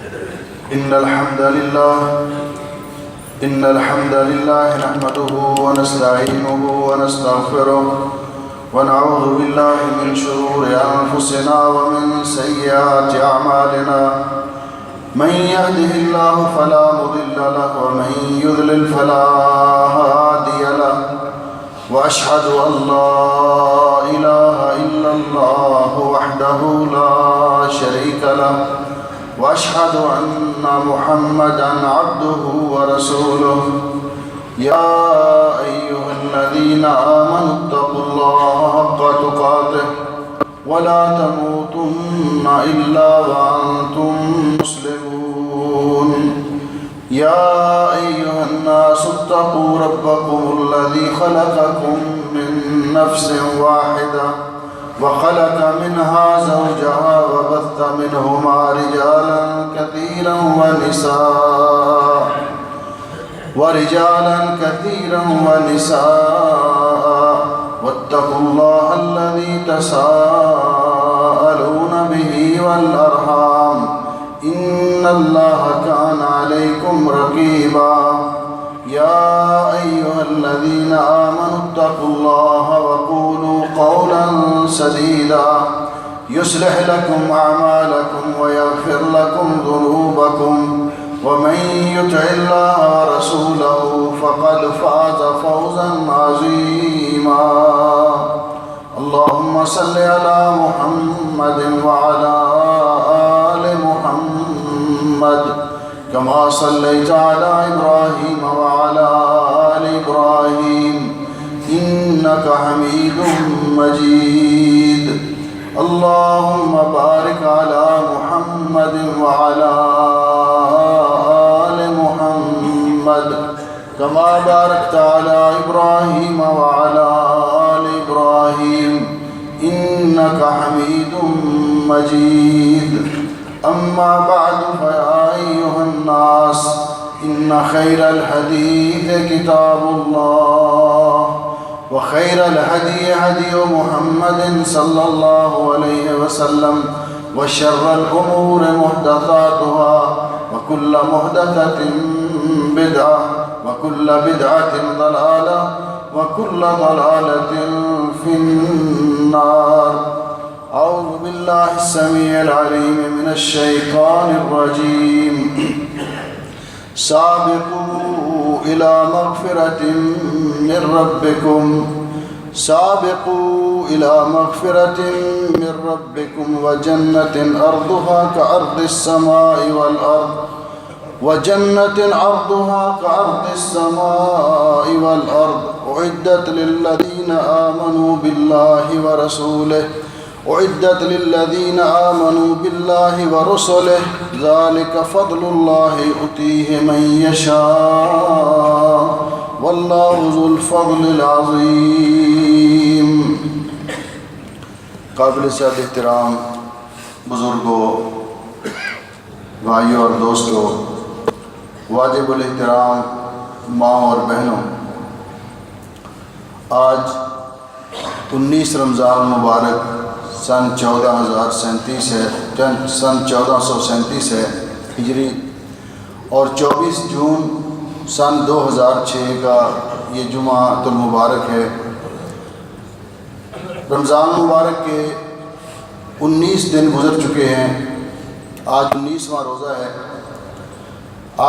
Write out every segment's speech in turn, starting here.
إن الحمد لله نحمده ونستعينه ونستغفره ونعوذ بالله من شرور أنفسنا ومن سيئات أعمالنا من يهده الله فلا مضل له ومن يضلل فلا هادي له وأشهد أن لا إله إلا الله وحده لا شريك له وأشهد أن محمدًا عبده ورسوله يا أيها الذين آمنوا اتقوا الله حق تقاته ولا تموتن إلا وأنتم مسلمون يا أيها الناس اتقوا ربكم الذي خلقكم من نفس واحدة وخلق منها زوجها وبث منهما رجالا كثيرا ونساء واتقوا الله الذي تساءلون به والأرحام إن الله كان عليكم رقيبا يا أيها الذين آمنوا اتقوا الله وقولوا قولا سديدا يصلح لكم أعمالكم ويغفر لكم ذنوبكم ومن يطع الله ورسوله فقد فاز فوزا عظيما اللهم صل على محمد وعلى آل محمد كما صليت على إبراهيم وعلى آل إبراهيم إنك حميد مجيد اللهم بارك على محمد وعلى آل محمد كما باركت على إبراهيم وعلى آل إبراهيم إنك حميد مجيد أما بعد فيا أيها الناس إن خير الحديث كتاب الله وخير الهدي هدي محمد صلى الله عليه وسلم وشر الأمور محدثاتها وكل محدثة بدعة وكل بدعة ضلالة وكل ضلالة في النار أعوذ بالله السميع العليم من الشيطان الرجيم سابقوا إلى مغفرة من ربكم وجنة عرضها كعرض السماء والأرض أعدت للذين آمنوا بالله ورسله ذلك فضل الله يؤتيه من يشاء والله ذو الفضل العظيم. قابل صد احترام بزرگوں، بھائیوں اور دوستوں، واجب الاحترام ماں اور بہنوں، آج 19 رمضان مبارک سن 1437 ہے ہجری، اور 24 جون سن 2006 کا یہ جمعہ المبارک ہے. رمضان مبارک کے 19 دن گزر چکے ہیں، آج 19واں روزہ ہے.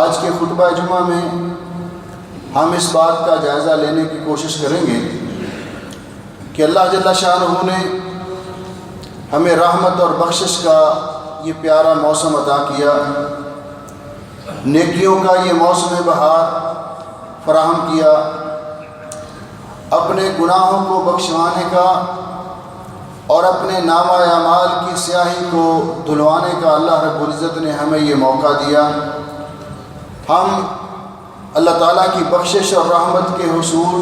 آج کے خطبہ جمعہ میں ہم اس بات کا جائزہ لینے کی کوشش کریں گے کہ اللہ جل شانہ نے ہمیں رحمت اور بخشش کا یہ پیارا موسم عطا کیا، نیکیوں کا یہ موسم بہار فراہم کیا، اپنے گناہوں کو بخشوانے کا اور اپنے نامہ اعمال کی سیاہی کو دھلوانے کا اللہ رب العزت نے ہمیں یہ موقع دیا. ہم اللہ تعالیٰ کی بخشش اور رحمت کے حصول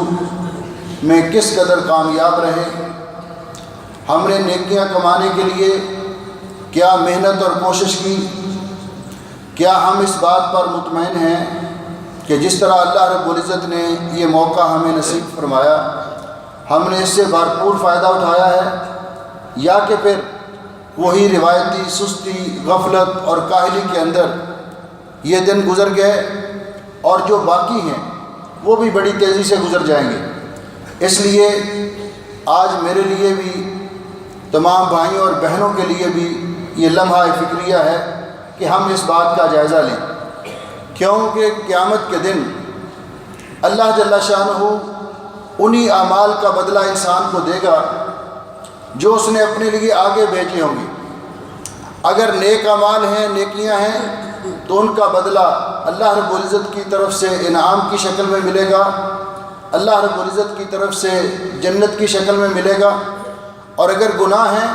میں کس قدر کامیاب رہے، ہم نے نیکیاں کمانے کے لیے کیا محنت اور کوشش کی، کیا ہم اس بات پر مطمئن ہیں کہ جس طرح اللہ رب العزت نے یہ موقع ہمیں نصیب فرمایا ہم نے اس سے بھرپور فائدہ اٹھایا ہے، یا کہ پھر وہی روایتی سستی، غفلت اور کاہلی کے اندر یہ دن گزر گئے، اور جو باقی ہیں وہ بھی بڑی تیزی سے گزر جائیں گے۔ اس لیے آج میرے لیے بھی، تمام بھائیوں اور بہنوں کے لیے بھی یہ لمحہ فکریہ ہے کہ ہم اس بات کا جائزہ لیں، کیونکہ قیامت کے دن اللہ جل شانہ انہی اعمال کا بدلہ انسان کو دے گا جو اس نے اپنے لیے آگے بھیجے ہوں گے۔ اگر نیک اعمال ہیں، نیکیاں ہیں، تو ان کا بدلہ اللہ رب العزت کی طرف سے انعام کی شکل میں ملے گا، اللہ رب العزت کی طرف سے جنت کی شکل میں ملے گا، اور اگر گناہ ہیں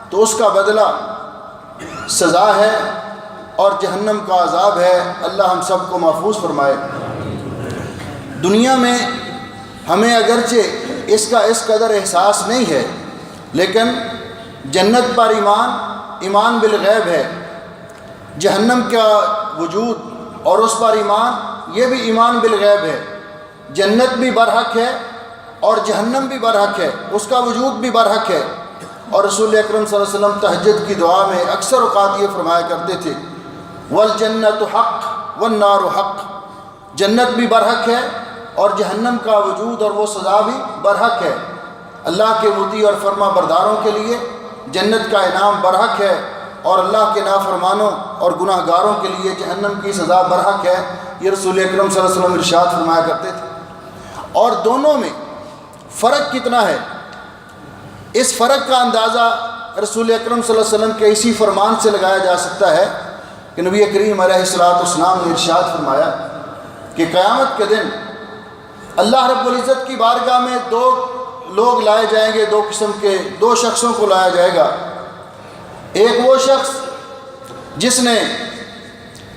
تو اس کا بدلہ سزا ہے اور جہنم کا عذاب ہے۔ اللہ ہم سب کو محفوظ فرمائے۔ دنیا میں ہمیں اگرچہ اس کا اس قدر احساس نہیں ہے، لیکن جنت پر ایمان بالغیب ہے، جہنم کا وجود اور اس پر ایمان، یہ بھی ایمان بالغیب ہے۔ جنت بھی برحق ہے اور جہنم بھی برحق ہے، اس کا وجود بھی برحق ہے۔ اور رسول اکرم صلی اللہ علیہ وسلم تہجد کی دعا میں اکثر اوقات یہ فرمایا کرتے تھے، والجنت حق والنار حق، جنت بھی برحق ہے اور جہنم کا وجود اور وہ سزا بھی برحق ہے۔ اللہ کے مطیع اور فرما برداروں کے لیے جنت کا انعام برحق ہے، اور اللہ کے نافرمانوں اور گناہ گاروں کے لیے جہنم کی سزا برحق ہے۔ یہ رسول اکرم صلی اللہ علیہ وسلم ارشاد فرمایا کرتے تھے۔ اور دونوں میں فرق کتنا ہے، اس فرق کا اندازہ رسول اکرم صلی اللہ علیہ وسلم کے اسی فرمان سے لگایا جا سکتا ہے کہ نبی کریم علیہ السلام نے ارشاد فرمایا کہ قیامت کے دن اللہ رب العزت کی بارگاہ میں دو لوگ لائے جائیں گے، دو قسم کے دو شخصوں کو لایا جائے گا۔ ایک وہ شخص جس نے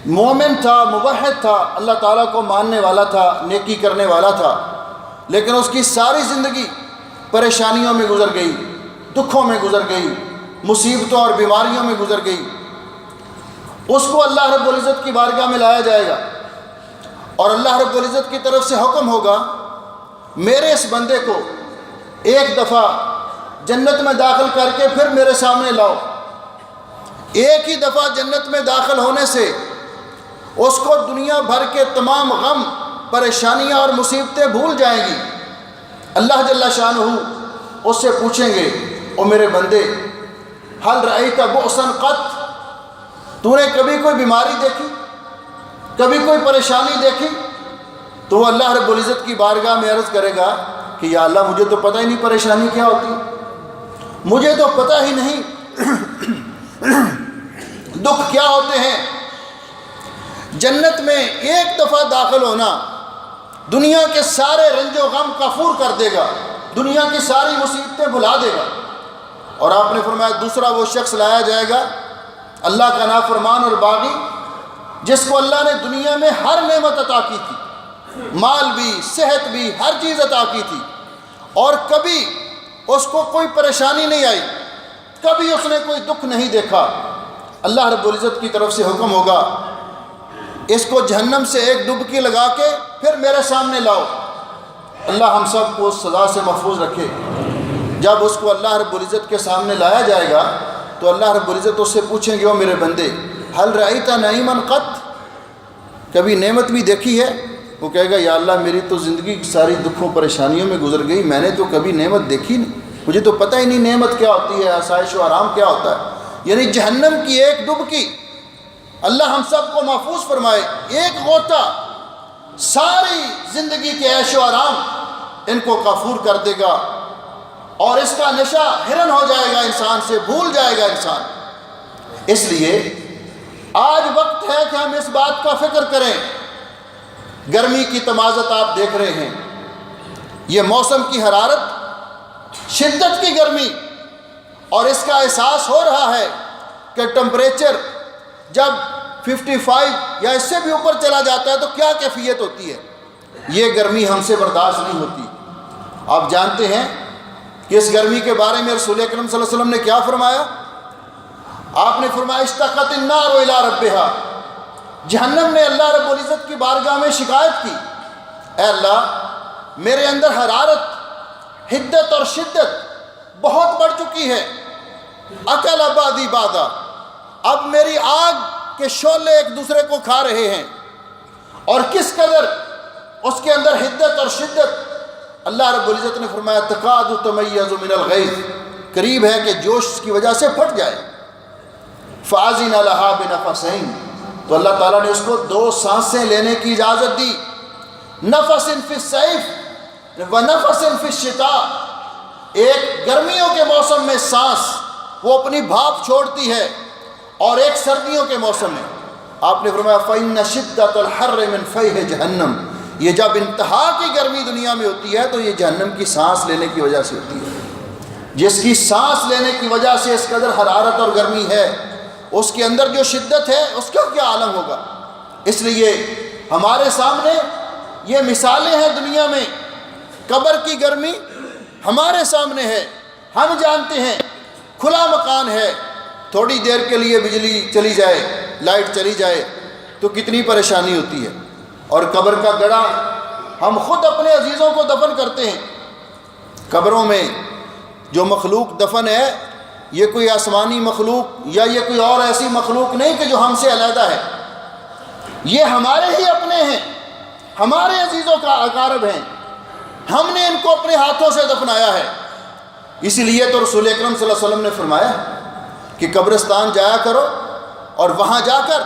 مومن تھا، موحد تھا، اللہ تعالیٰ کو ماننے والا تھا، نیکی کرنے والا تھا، لیکن اس کی ساری زندگی پریشانیوں میں گزر گئی، دکھوں میں گزر گئی، مصیبتوں اور بیماریوں میں گزر گئی۔ اس کو اللہ رب العزت کی بارگاہ میں لایا جائے گا، اور اللہ رب العزت کی طرف سے حکم ہوگا، میرے اس بندے کو ایک دفعہ جنت میں داخل کر کے پھر میرے سامنے لاؤ۔ ایک ہی دفعہ جنت میں داخل ہونے سے اس کو دنیا بھر کے تمام غم، پریشانیاں اور مصیبتیں بھول جائیں گی۔ اللہ جل شانہ اس سے پوچھیں گے، او میرے بندے، حل رأیت بؤسا قط، تو نے کبھی کوئی بیماری دیکھی، کبھی کوئی پریشانی دیکھی؟ تو وہ اللہ رب العزت کی بارگاہ میں عرض کرے گا کہ یا اللہ، مجھے تو پتہ ہی نہیں پریشانی کیا ہوتی، مجھے تو پتہ ہی نہیں دکھ کیا ہوتے ہیں۔ جنت میں ایک دفعہ داخل ہونا دنیا کے سارے رنج و غم کفور کر دے گا، دنیا کی ساری مصیبتیں بھلا دے گا۔ اور آپ نے فرمایا دوسرا وہ شخص لایا جائے گا، اللہ کا نافرمان اور باغی، جس کو اللہ نے دنیا میں ہر نعمت عطا کی تھی، مال بھی، صحت بھی، ہر چیز عطا کی تھی، اور کبھی اس کو کوئی پریشانی نہیں آئی، کبھی اس نے کوئی دکھ نہیں دیکھا۔ اللہ رب العزت کی طرف سے حکم ہوگا، اس کو جہنم سے ایک ڈبکی لگا کے پھر میرے سامنے لاؤ۔ اللہ ہم سب کو اس سزا سے محفوظ رکھے۔ جب اس کو اللہ رب العزت کے سامنے لایا جائے گا تو اللہ رب العزت اس سے پوچھیں گے، او میرے بندے، حل رأیت نعیما قط، کبھی نعمت بھی دیکھی ہے؟ وہ کہے گا، یا اللہ، میری تو زندگی ساری دکھوں پریشانیوں میں گزر گئی، میں نے تو کبھی نعمت دیکھی نہیں، مجھے تو پتہ ہی نہیں نعمت کیا ہوتی ہے، آسائش و آرام کیا ہوتا ہے۔ یعنی جہنم کی ایک ڈبکی، اللہ ہم سب کو محفوظ فرمائے، ایک غوطہ ساری زندگی کے عیش و آرام ان کو کافور کر دے گا، اور اس کا نشہ ہرن ہو جائے گا، انسان سے بھول جائے گا انسان۔ اس لیے آج وقت ہے کہ ہم اس بات کا فکر کریں۔ گرمی کی تمازت آپ دیکھ رہے ہیں، یہ موسم کی حرارت، شدت کی گرمی، اور اس کا احساس ہو رہا ہے کہ ٹمپریچر جب 55 یا اس سے بھی اوپر چلا جاتا ہے تو کیا کیفیت ہوتی ہے۔ یہ گرمی ہم سے برداشت نہیں ہوتی۔ آپ جانتے ہیں کہ اس گرمی کے بارے میں رسول اکرم صلی اللہ علیہ وسلم نے کیا فرمایا؟ آپ نے فرمایا، اشتقت النار الی ربہا، جہنم نے اللہ رب العزت کی بارگاہ میں شکایت کی، اے اللہ، میرے اندر حرارت، حدت اور شدت بہت بڑھ چکی ہے، اکل بادی بادا، اب میری آگ کے شعلے ایک دوسرے کو کھا رہے ہیں، اور کس قدر اس کے اندر حدت اور شدت۔ اللہ رب العزت نے فرمایا تکاد تمیز من الغیظ، قریب ہے کہ جوش کی وجہ سے پھٹ جائے۔ فاذن لها بنفسین، تو اللہ تعالیٰ نے اس کو 2 سانسیں لینے کی اجازت دی، نفس فی الصیف و نفس فی الشتاء، ایک گرمیوں کے موسم میں سانس وہ اپنی بھاپ چھوڑتی ہے، اور ایک سردیوں کے موسم میں۔ آپ نے فرمایا فإن شدۃ الحر من فیح جہنم، یہ جب انتہا کی گرمی دنیا میں ہوتی ہے تو یہ جہنم کی سانس لینے کی وجہ سے ہوتی ہے۔ جس کی سانس لینے کی وجہ سے اس قدر حرارت اور گرمی ہے، اس کے اندر جو شدت ہے اس کا کیا عالم ہوگا۔ اس لیے ہمارے سامنے یہ مثالیں ہیں دنیا میں، قبر کی گرمی ہمارے سامنے ہے، ہم جانتے ہیں کھلا مکان ہے، تھوڑی دیر کے لیے بجلی چلی جائے، لائٹ چلی جائے تو کتنی پریشانی ہوتی ہے۔ اور قبر کا گڑھا ہم خود اپنے عزیزوں کو دفن کرتے ہیں۔ قبروں میں جو مخلوق دفن ہے یہ کوئی آسمانی مخلوق یا یہ کوئی اور ایسی مخلوق نہیں کہ جو ہم سے علیحدہ ہے، یہ ہمارے ہی اپنے ہیں، ہمارے عزیزوں کا اقارب ہیں، ہم نے ان کو اپنے ہاتھوں سے دفنایا ہے۔ اسی لیے تو رسول اکرم صلی اللہ علیہ وسلم نے فرمایا کہ قبرستان جایا کرو اور وہاں جا کر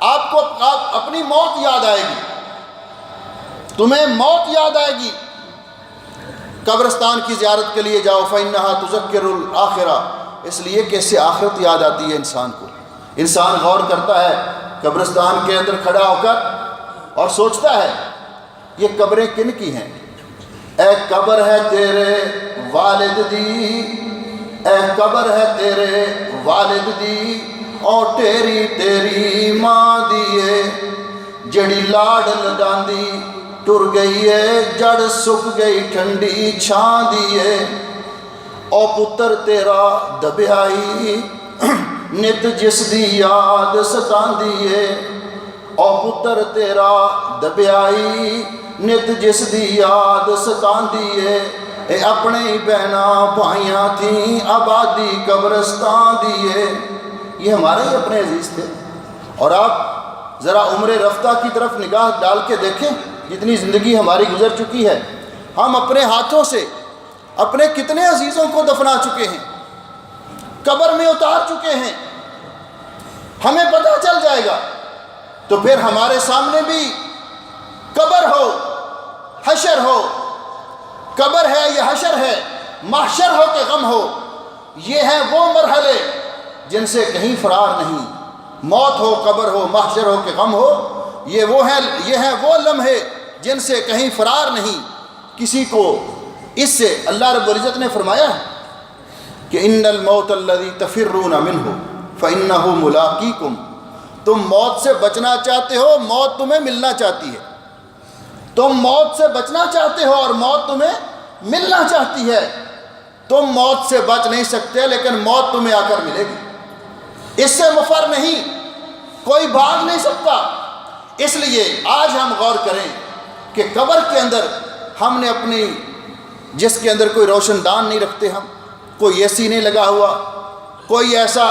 آپ کو اپنی موت یاد آئے گی، تمہیں موت یاد آئے گی۔ قبرستان کی زیارت کے لیے جاؤ، فإنها تذکر الآخرہ، اس لیے کہ اس سے آخرت یاد آتی ہے انسان کو۔ انسان غور کرتا ہے قبرستان کے اندر کھڑا ہو کر اور سوچتا ہے یہ قبریں کن کی ہیں۔ اے قبر ہے تیرے والد دی، اے قبر ہے تیرے والد دی، اور تیری تیری ماں دیے، جڑی لاڑ لڈاندی ٹر گئی ہے، جڑ سک گئی ٹھنڈی چھاں دیے، او پتر تیرا دبیائی نت جس دی یاد ستاندی ہے، او پتر تیرا دبیائی نت جس دی یاد ستاندی ہے، اے اپنے ہی بہنا بھائیاں تھیں آبادی قبرستان دیے۔ یہ ہمارے ہی اپنے عزیز تھے۔ اور آپ ذرا عمر رفتہ کی طرف نگاہ ڈال کے دیکھیں، جتنی زندگی ہماری گزر چکی ہے، ہم اپنے ہاتھوں سے اپنے کتنے عزیزوں کو دفنا چکے ہیں، قبر میں اتار چکے ہیں۔ ہمیں پتہ چل جائے گا تو پھر ہمارے سامنے بھی قبر ہو، حشر ہو، قبر ہے یا حشر ہے، محشر ہو کہ غم ہو، یہ ہیں وہ مرحلے جن سے کہیں فرار نہیں۔ موت ہو، قبر ہو، محشر ہو کہ غم ہو، یہ ہیں وہ لمحے جن سے کہیں فرار نہیں۔ کسی کو اس سے اللہ رب العزت نے فرمایا ہے کہ ان الموت الذی تفرون منہ فانہ ملاقیکم، تم موت سے بچنا چاہتے ہو، موت تمہیں ملنا چاہتی ہے۔ تم موت سے بچنا چاہتے ہو اور موت تمہیں ملنا چاہتی ہے۔ تم موت سے بچ نہیں سکتے لیکن موت تمہیں آ کر ملے گی، اس سے مفر نہیں، کوئی بھاگ نہیں سکتا۔ اس لیے آج ہم غور کریں کہ قبر کے اندر ہم نے اپنی، جس کے اندر کوئی روشن دان نہیں رکھتے، ہم کوئی اے سی نہیں لگا ہوا، کوئی ایسا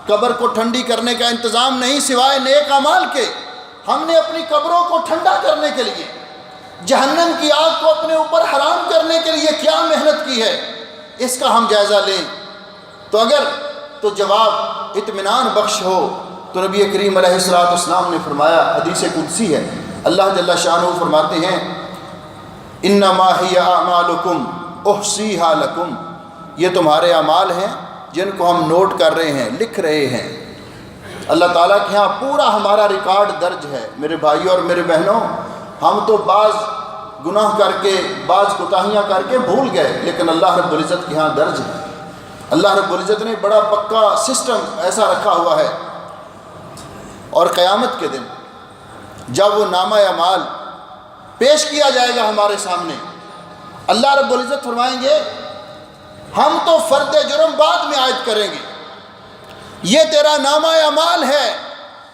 قبر کو ٹھنڈی کرنے کا انتظام نہیں سوائے نیک اعمال کے۔ ہم نے اپنی قبروں کو ٹھنڈا کرنے کے لیے، جہنم کی آگ کو اپنے اوپر حرام کرنے کے لیے کیا محنت کی ہے، اس کا ہم جائزہ لیں تو اگر تو جواب اطمینان بخش ہو تو نبی کریم علیہ السلام نے فرمایا، حدیث قدسی ہے، اللہ جل شانہ فرماتے ہیں انما ہی اعمالکم احصیھا لکم، یہ تمہارے اعمال ہیں جن کو ہم نوٹ کر رہے ہیں، لکھ رہے ہیں۔ اللہ تعالیٰ کے ہاں پورا ہمارا ریکارڈ درج ہے۔ میرے بھائیوں اور میرے بہنوں، ہم تو بعض گناہ کر کے، بعض کوتاہیاں کر کے بھول گئے، لیکن اللہ رب العزت کے ہاں درج ہے۔ اللہ رب العزت نے بڑا پکا سسٹم ایسا رکھا ہوا ہے، اور قیامت کے دن جب وہ نامہ اعمال پیش کیا جائے گا ہمارے سامنے، اللہ رب العزت فرمائیں گے ہم تو فرد جرم بعد میں عائد کریں گے، یہ تیرا نامہ اعمال ہے،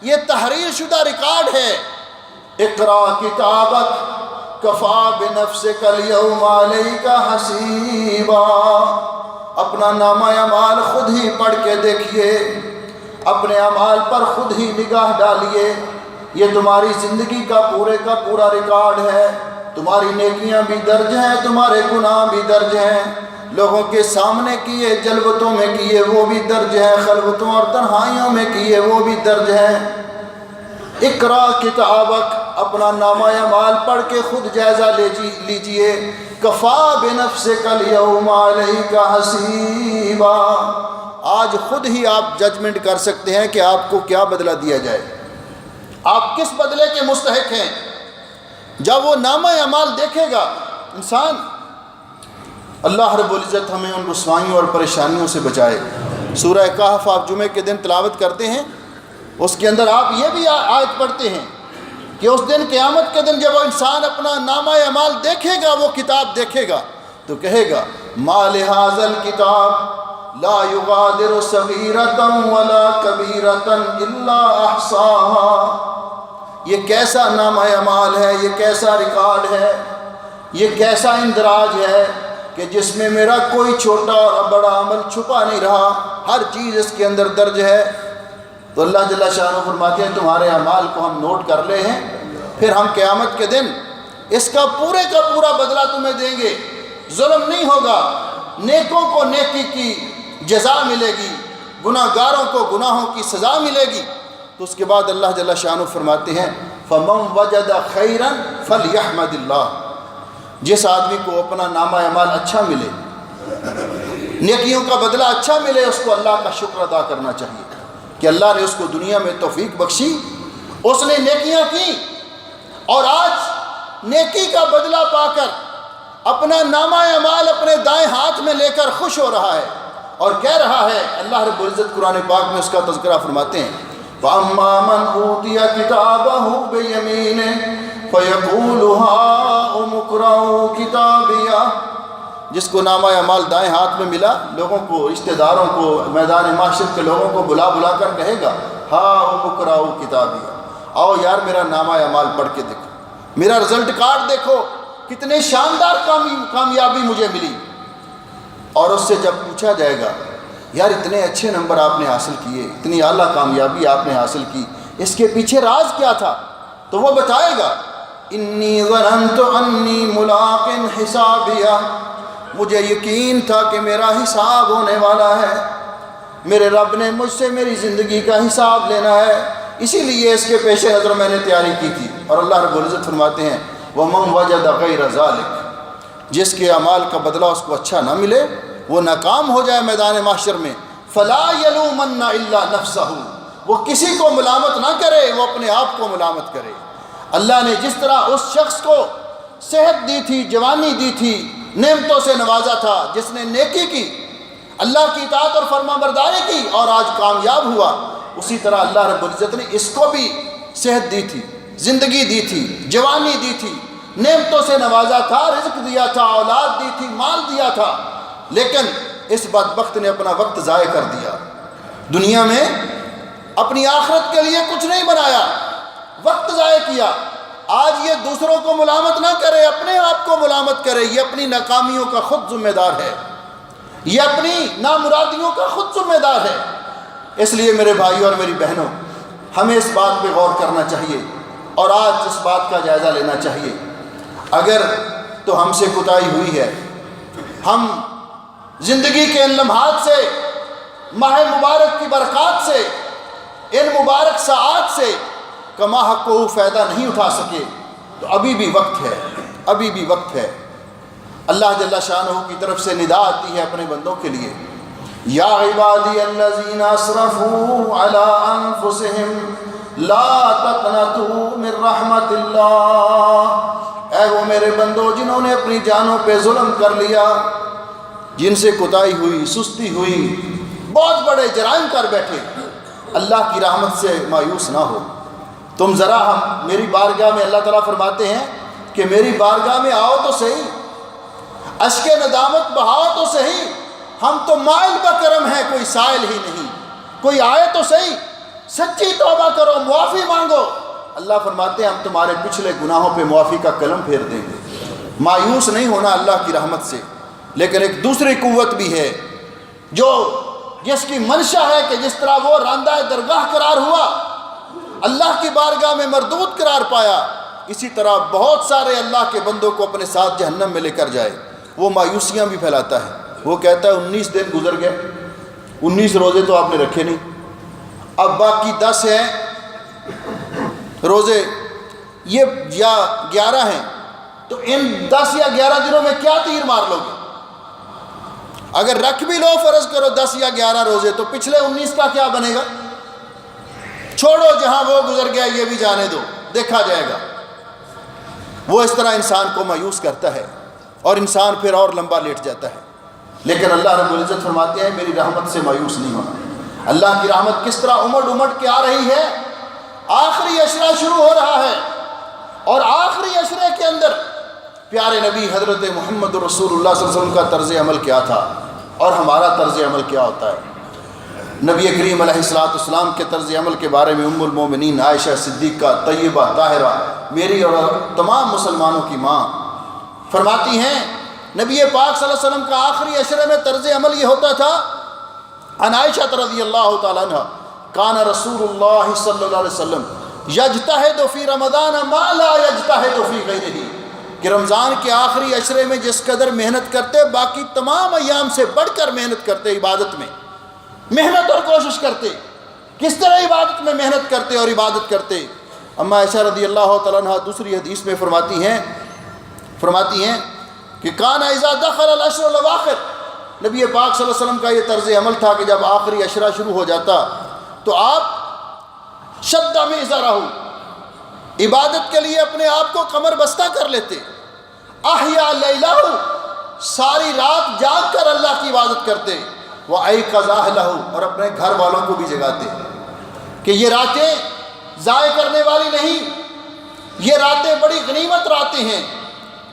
یہ تحریر شدہ ریکارڈ ہے۔ اقرا کتابک کفا بنفسک الیوم علیک حسیبا، اپنا نامہ اعمال خود ہی پڑھ کے دیکھیے، اپنے اعمال پر خود ہی نگاہ ڈالیے۔ یہ تمہاری زندگی کا پورا ریکارڈ ہے۔ تمہاری نیکیاں بھی درج ہیں، تمہارے گناہ بھی درج ہیں، لوگوں کے سامنے کیے، جلوتوں میں کیے وہ بھی درج ہیں، خلوتوں اور تنہائیوں میں کیے وہ بھی درج ہیں۔ اقرا کتابک، اپنا نامہ اعمال پڑھ کے خود جائزہ لیجئے۔ کفا بنفسک الیوم علیک حسیبا، آج خود ہی آپ ججمنٹ کر سکتے ہیں کہ آپ کو کیا بدلہ دیا جائے، آپ کس بدلے کے مستحق ہیں۔ جب وہ نامہ اعمال دیکھے گا انسان، اللہ رب العزت ہمیں ان رسوائیوں اور پریشانیوں سے بچائے۔ سورہ کہف آپ جمعے کے دن تلاوت کرتے ہیں، اس کے اندر آپ یہ بھی آیت پڑھتے ہیں کہ اس دن قیامت کے دن جب وہ انسان اپنا نامہ اعمال دیکھے گا، وہ کتاب دیکھے گا تو کہے گا ما لہذا الکتاب لا یغادر صغیرۃ ولا کبیرۃ الا احصاها، یہ کیسا نامہ اعمال ہے، یہ کیسا ریکارڈ ہے، یہ کیسا اندراج ہے کہ جس میں میرا کوئی چھوٹا اور بڑا عمل چھپا نہیں رہا، ہر چیز اس کے اندر درج ہے۔ تو اللہ جل شانہ فرماتے ہیں تمہارے اعمال کو ہم نوٹ کر لے ہیں، پھر ہم قیامت کے دن اس کا پورا بدلہ تمہیں دیں گے، ظلم نہیں ہوگا، نیکوں کو نیکی کی جزا ملے گی، گناہ گاروں کو گناہوں کی سزا ملے گی۔ تو اس کے بعد اللہ جل شانہ فرماتے ہیں فَمَنْ وَجَدَ خَيْرًا فَلْيَحْمَدِ اللَّهِ، جس آدمی کو اپنا نامہ اعمال اچھا ملے، نیکیوں کا بدلہ اچھا ملے، اس کو اللہ کا شکر ادا کرنا چاہیے کہ اللہ نے اس کو دنیا میں توفیق بخشی، اس نے نیکیاں کی اور آج نیکی کا بدلہ پا کر اپنا نامہ اعمال اپنے دائیں ہاتھ میں لے کر خوش ہو رہا ہے اور کہہ رہا ہے، اللہ رب العزت قرآن پاک میں اس کا تذکرہ فرماتے ہیں فَأَمَّا مَنْ أُوتِيَ كِتَابَهُ بِيَمِينِهِ فَيَقُولُ هَاؤُمُ اقْرَءُوا كِتَابِيَهْ، جس کو نامہ اعمال دائیں ہاتھ میں ملا، لوگوں کو، رشتہ داروں کو، میدان معاشر کے لوگوں کو بلا کر کہے گا ہاؤم اقرءوا کتابیہ، آؤ یار میرا نامہ اعمال پڑھ کے دیکھو، میرا رزلٹ کارڈ دیکھو، کتنے شاندار کامیابی مجھے ملی۔ اور اس سے جب پوچھا جائے گا یار اتنے اچھے نمبر آپ نے حاصل کیے، اتنی اعلیٰ کامیابی آپ نے حاصل کی، اس کے پیچھے راز کیا تھا؟ تو وہ بتائے گا انی ظننت انی ملاق حسابیہ، مجھے یقین تھا کہ میرا حساب ہونے والا ہے، میرے رب نے مجھ سے میری زندگی کا حساب لینا ہے، اسی لیے اس کے پیش نظر میں نے تیاری کی تھی۔ اور اللہ رب العزت فرماتے ہیں وَمَنْ وَجَدَ غَيْرَ ذَلِكَ، جس کے اعمال کا بدلہ اس کو اچھا نہ ملے، وہ ناکام ہو جائے میدان محشر میں، فَلَا يَلُومَنَّ إِلَّا نَفْسَهُ، وہ کسی کو ملامت نہ کرے، وہ اپنے آپ کو ملامت کرے۔ اللہ نے جس طرح اس شخص کو صحت دی تھی، جوانی دی تھی، نعمتوں سے نوازا تھا، جس نے نیکی کی، اللہ کی اطاعت اور فرما برداری کی اور آج کامیاب ہوا، اسی طرح اللہ رب العزت نے اس کو بھی صحت دی تھی، زندگی دی تھی، جوانی دی تھی، نعمتوں سے نوازا تھا، رزق دیا تھا، اولاد دی تھی، مال دیا تھا، لیکن اس بدبخت نے اپنا وقت ضائع کر دیا، دنیا میں اپنی آخرت کے لیے کچھ نہیں بنایا، وقت ضائع کیا۔ آج یہ دوسروں کو ملامت نہ کرے، اپنے آپ کو ملامت کرے، یہ اپنی ناکامیوں کا خود ذمہ دار ہے، یہ اپنی نامرادیوں کا خود ذمہ دار ہے۔ اس لیے میرے بھائیوں اور میری بہنوں، ہمیں اس بات پہ غور کرنا چاہیے اور آج اس بات کا جائزہ لینا چاہیے۔ اگر تو ہم سے کوتاہی ہوئی ہے، ہم زندگی کے ان لمحات سے، ماہ مبارک کی برکات سے، ان مبارک ساعات سے کما حق کو فائدہ نہیں اٹھا سکے، تو ابھی بھی وقت ہے، ابھی بھی وقت ہے۔ اللہ جل شانہ کی طرف سے ندا آتی ہے اپنے بندوں کے لیے، یا عبادی الذین اسرفوا علی انفسہم لا تقنطوا من رحمت اللہ، اے وہ میرے بندو جنہوں نے اپنی جانوں پہ ظلم کر لیا، جن سے کوتاہی ہوئی، سستی ہوئی، بہت بڑے جرائم کر بیٹھے، اللہ کی رحمت سے مایوس نہ ہو۔ تم ذرا میری بارگاہ میں، اللہ تعالیٰ فرماتے ہیں کہ میری بارگاہ میں آؤ تو صحیح، اشک ندامت بہاؤ تو صحیح، ہم تو مائل بکرم ہیں، کوئی سائل ہی نہیں، کوئی آئے تو صحیح، سچی توبہ کرو، معافی مانگو۔ اللہ فرماتے ہیں ہم تمہارے پچھلے گناہوں پہ معافی کا قلم پھیر دیں گے۔ مایوس نہیں ہونا اللہ کی رحمت سے۔ لیکن ایک دوسری قوت بھی ہے جس کی منشا ہے کہ جس طرح وہ راندہ درگاہ قرار ہوا، اللہ کی بارگاہ میں مردود قرار پایا، اسی طرح بہت سارے اللہ کے بندوں کو اپنے ساتھ جہنم میں لے کر جائے۔ وہ مایوسیاں بھی پھیلاتا ہے، وہ کہتا ہے 19 دن گزر گئے، 19 روزے تو آپ نے رکھے نہیں، اب باقی 10 ہیں روزے، یہ یا 11 ہیں، تو ان 10 یا 11 دنوں میں کیا تیر مار لو گے؟ اگر رکھ بھی لو، فرض کرو 10 یا 11 روزے، تو پچھلے 19 کا کیا بنے گا؟ چھوڑو، جہاں وہ گزر گیا یہ بھی جانے دو، دیکھا جائے گا۔ وہ اس طرح انسان کو مایوس کرتا ہے اور انسان پھر اور لمبا لیٹ جاتا ہے۔ لیکن اللہ رب العزت فرماتے ہیں میری رحمت سے مایوس نہیں ہونا۔ اللہ کی رحمت کس طرح امڑ امڑ کے آ رہی ہے؟ آخری عشرہ شروع ہو رہا ہے، اور آخری عشرے کے اندر پیارے نبی حضرت محمد رسول اللہ صلی اللہ علیہ وسلم کا طرز عمل کیا تھا اور ہمارا طرز عمل کیا ہوتا ہے؟ نبی کریم علیہ السلام کے طرز عمل کے بارے میں ام المومنین عائشہ صدیقہ طیبہ طاہرہ، میری اور تمام مسلمانوں کی ماں، فرماتی ہیں نبی پاک صلی اللہ علیہ وسلم کا آخری عشرے میں طرز عمل یہ ہوتا تھا، عن عائشہ رضی اللہ تعالیٰ عنہ کان رسول اللہ صلی اللہ علیہ وسلم یجتہد فی رمضان ما لا یجتہد فی غیرہ، کہ رمضان کے آخری عشرے میں جس قدر محنت کرتے باقی تمام ایام سے بڑھ کر محنت کرتے، عبادت میں محنت اور کوشش کرتے، کس طرح عبادت میں محنت کرتے اور عبادت کرتے۔ اما عائشہ رضی اللہ تعالیٰ عنہ دوسری حدیث میں فرماتی ہیں کہ کان اذا دخل العشر الاواخر، نبی پاک صلی اللہ علیہ وسلم کا یہ طرز عمل تھا کہ جب آخری عشرہ شروع ہو جاتا تو آپ شد میزرہ، عبادت کے لیے اپنے آپ کو کمر بستہ کر لیتے، احیا لیلہ، ساری رات جاگ کر اللہ کی عبادت کرتے، وَأَيْقَظَ أَهْلَهُ، اور اپنے گھر والوں کو بھی جگاتے کہ یہ راتیں ضائع کرنے والی نہیں، یہ راتیں بڑی غنیمت راتیں ہیں۔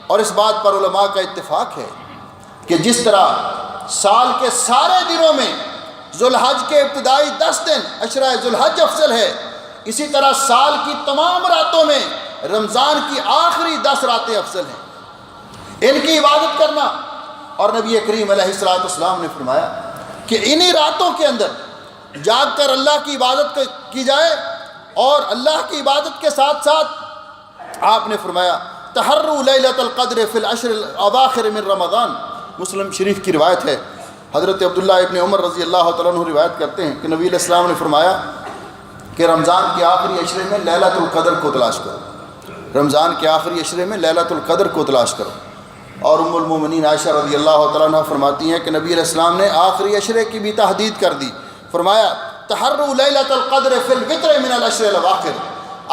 اور اس بات پر علماء کا اتفاق ہے کہ جس طرح سال کے سارے دنوں میں ذوالحج کے ابتدائی 10 دن عشرہ ذوالحج افضل ہے، اسی طرح سال کی تمام راتوں میں رمضان کی آخری 10 راتیں افضل ہیں، ان کی عبادت کرنا۔ اور نبی کریم علیہ السلام نے فرمایا کہ انہی راتوں کے اندر جاگ کر اللہ کی عبادت کی جائے، اور اللہ کی عبادت کے ساتھ ساتھ آپ نے فرمایا تحروا لیلۃ القدر فی العشر الاواخر من رمضان، مسلم شریف کی روایت ہے، حضرت عبداللہ ابن عمر رضی اللہ تعالیٰ عنہ روایت کرتے ہیں کہ نبی علیہ السلام نے فرمایا کہ رمضان کے آخری عشرے میں لیلۃ القدر کو تلاش کرو، رمضان کے آخری عشرے میں لیلۃ القدر کو تلاش کرو۔ اور ام المومنین عائشہ رضی اللہ تعالیٰ عنہ فرماتی ہیں کہ نبی علیہ السلام نے آخری عشرے کی بھی تحدید کر دی، فرمایا تحروا لیلۃ القدر فی الوتر من العشر الاواخر،